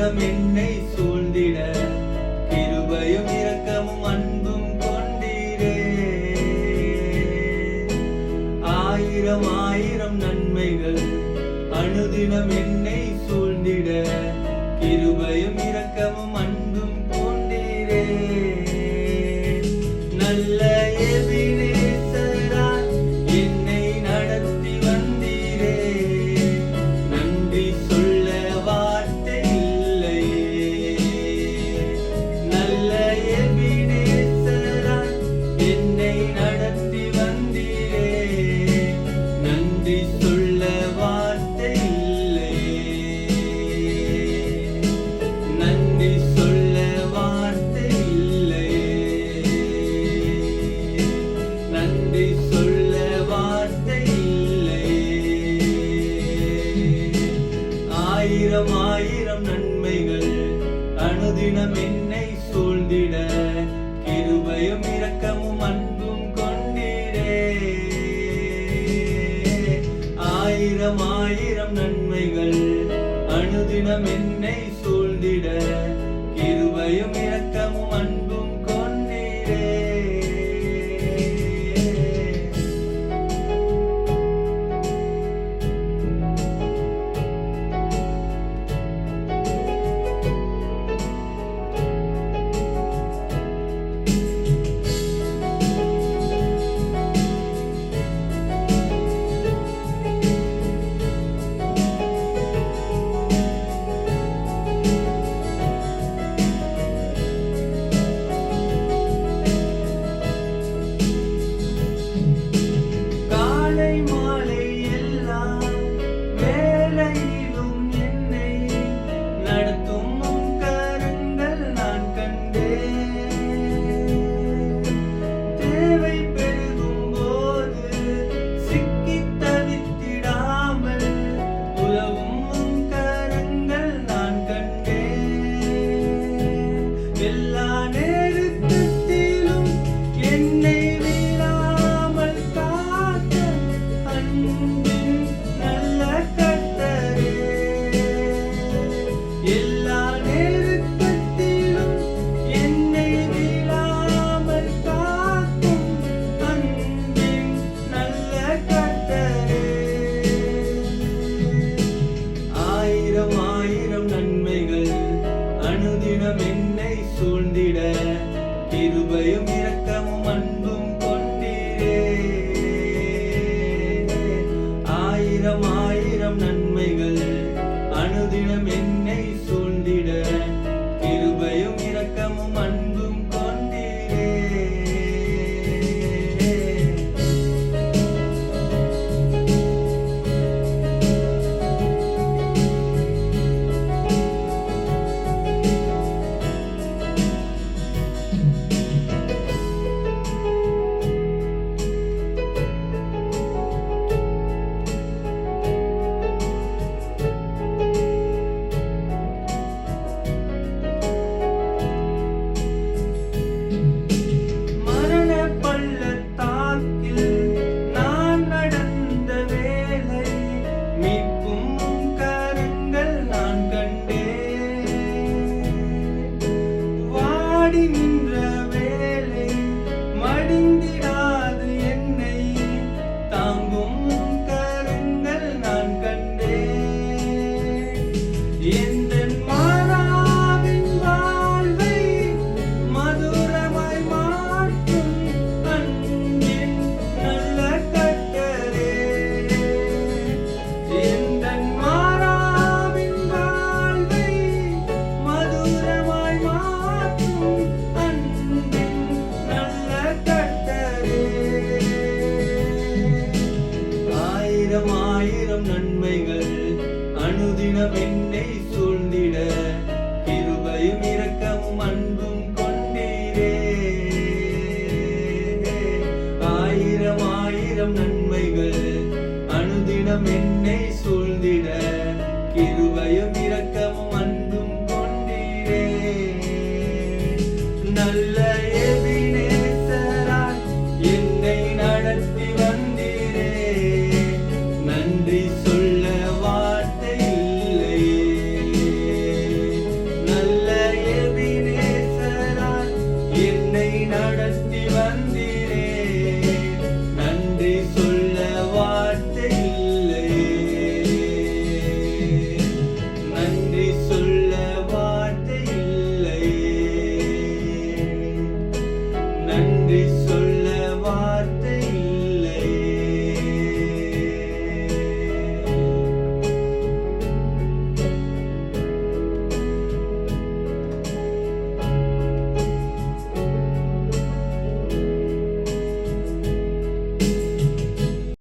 அனுதினம் என்னை சூழ்ந்திட கிருபையும் இரக்கமும் அன்பும் கொண்டீரே. ஆயிரம் ஆயிரம் நன்மைகள் அனுதினம் என்னை சூழ்ந்திட கிருபையும் இரக்கமும் அன்பும் கொண்டீரே. நல்ல எபினேசராய் என்னை நடத்தி வந்தீரே. நன்றி சொல்ல வார்த்தை இல்லையே. நல்ல எபினேசராய் என்னை நடத்தி வந்தீரே. நன்றி சொல்ல வார்த்தை இல்லையே. நன்றி சொல்ல வார்த்தை இல்லையே. நன்றி சொல்ல வார்த்தை இல்லையே. ஆயிரம் ஆயிரம் நன்மைகள் அனுதினம் என்னை சூழ்ந்திட கிருபையும் இரக்கமும் அன்பும் கொண்டீரே. ஆயிரம் ஆயிரம் நன்மைகள் அனுதினம் என்னை சூழ்ந்திட கிருபையும் இரக்கமும் அன்பும் கொண்டீரே. காலை மாலை எல்லா வேளையிலும் என்னை நடத்தும் உம் கரங்கள் நான் கண்டேன். தேவை பெருகும் போது சிக்கித் தவித்திடாமல் உதவும் உம் கரங்கள் நான் கண்டேன். எல்லா நேரத்திலும் என்னை விடாமல் காத்த அன்பின் நல்ல கர்த்தரே. எல்லா நேரத்திலும் என்னை விடாமல் காக்கும் அன்பின் நல்ல கர்த்தரே. ஆயிரம் ஆயிரம் நன்மைகள் அனுதினம் என்னை சூழ்ந்திட கிருபையும் இரக்கமும் அன்பும் கொண்டீரே. ஆயிரம் ஆயிரம் நன்மைகள் அனுதினம் என்னை சூழ்ந்திட கிருபையும் இரக்கமும் அன்பும் கொண்டீரே. மரண பள்ளத்தாக்கில் நான் நடந்த வேளை மீட்கும் உம் கரங்கள் நான் கண்டேன். வாடி நின்ற வேளை மடிந்திடாது என்னை தாங்கும் உம் கரங்கள் நான் கண்டேன். என்